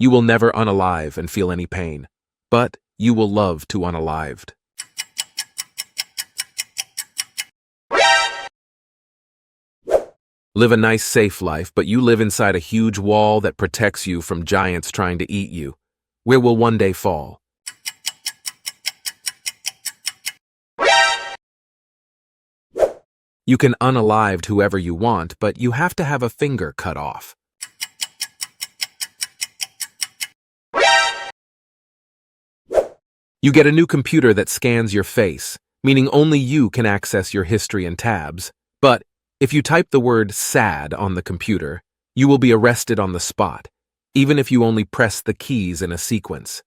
You will never unalive and feel any pain, but you will love to unalived. Live a nice, safe life, but you live inside a huge wall that protects you from giants trying to eat you, where will one day fall. You can unalive whoever you want, but you have to have a finger cut off. You get a new computer that scans your face, meaning only you can access your history and tabs. But if you type the word sad on the computer, you will be arrested on the spot, even if you only press the keys in a sequence.